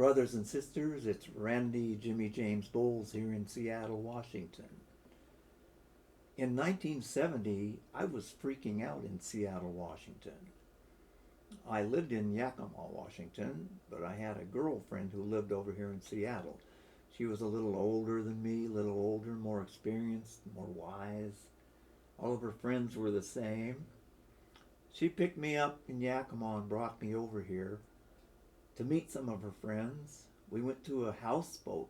Brothers and sisters, it's Randy Jimmie James Bowles here in Seattle, Washington. In 1970, I was freaking out in Seattle, Washington. I lived in Yakima, Washington, but I had a girlfriend who lived over here in Seattle. She was a little older than me, a little older, more experienced, more wise. All of her friends were the same. She picked me up in Yakima and brought me over here to meet some of her friends. We went to a houseboat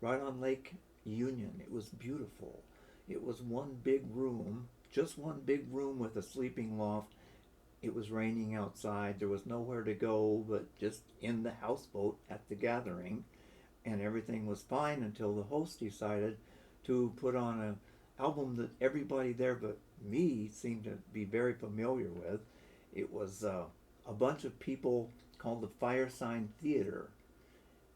right on Lake Union. It was beautiful. It was one big room, just one big room with a sleeping loft. It was raining outside. There was nowhere to go but just in the houseboat at the gathering. And everything was fine until the host decided to put on an album that everybody there but me seemed to be very familiar with. It was a bunch of people called the Firesign Theater,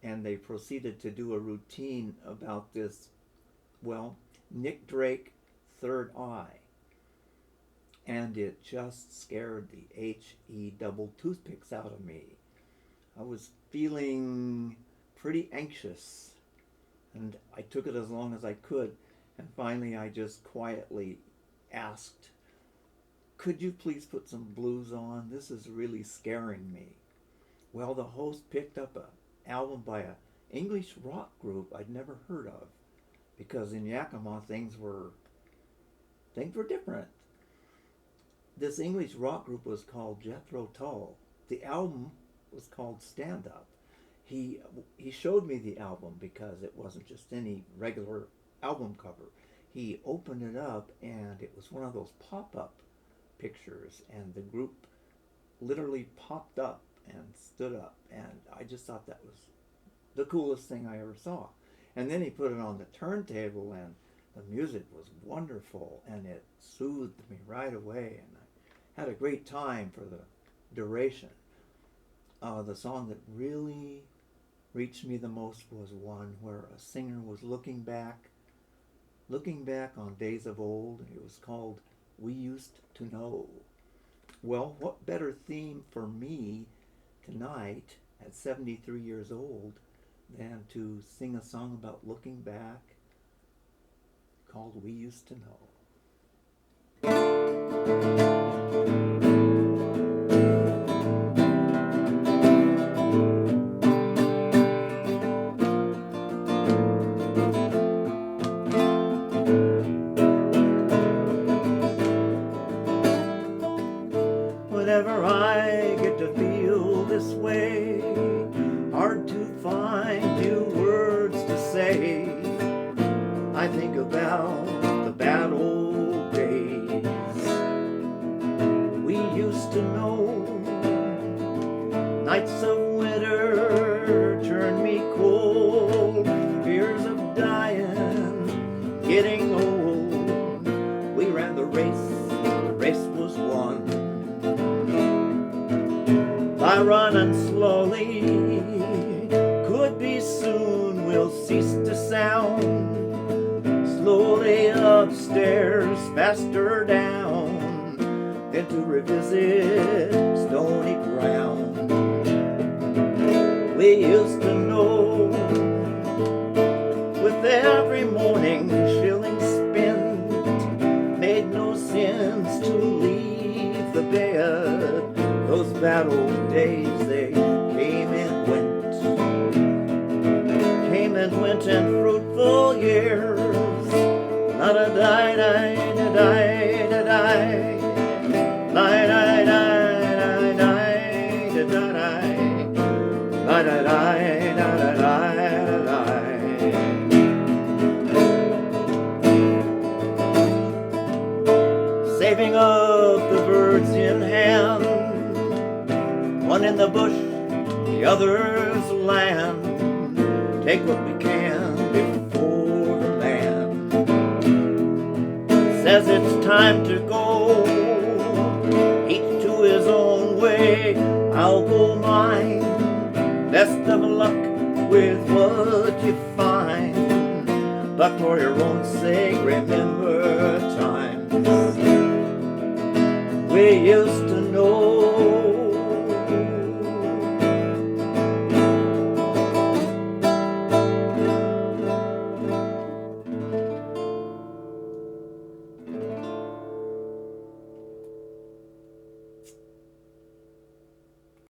and they proceeded to do a routine about this, well, Nick Drake Third Eye, and it just scared the H-E double toothpicks out of me. I was feeling pretty anxious, and I took it as long as I could, and finally I just quietly asked, "Could you please put some blues on? This is really scaring me." Well, the host picked up an album by an English rock group I'd never heard of, because in Yakima things were different. This English rock group was called Jethro, Tull. The album was called Stand Up. He showed me the album because it wasn't just any regular album cover. He opened it up and it was one of those pop-up pictures, and the group literally popped up and stood up, and I just thought that was the coolest thing I ever saw. And then he put it on the turntable, and the music was wonderful, and it soothed me right away, and I had a great time for the duration. The song that really reached me the most was one where a singer was looking back on days of old. It was called "We Used to Know." Well, what better theme for me tonight at 73 years old than to sing a song about looking back called "We Used to Know." Whenever I get to feel this way, hard to find new words to say, I think about the bad old days we used to know. Nights of winter turn me cold, fears of dying, getting old. We ran the race was won. By running slowly, could be soon we'll cease to sound. Slowly upstairs, faster down, then to revisit stony ground. We used to know, with every morning shilling spent, made no sense to leave the bed. Those bad old days, they came and went, and fruitful years. La da da da da da da la da da da da da la da da da da. Saving up the birds in hand, one in the bush, the other's land. Take what we can before the man says it's time to go. Each to his own way, I'll go mine. Best of luck with what you find, but for your own sake, remember times we used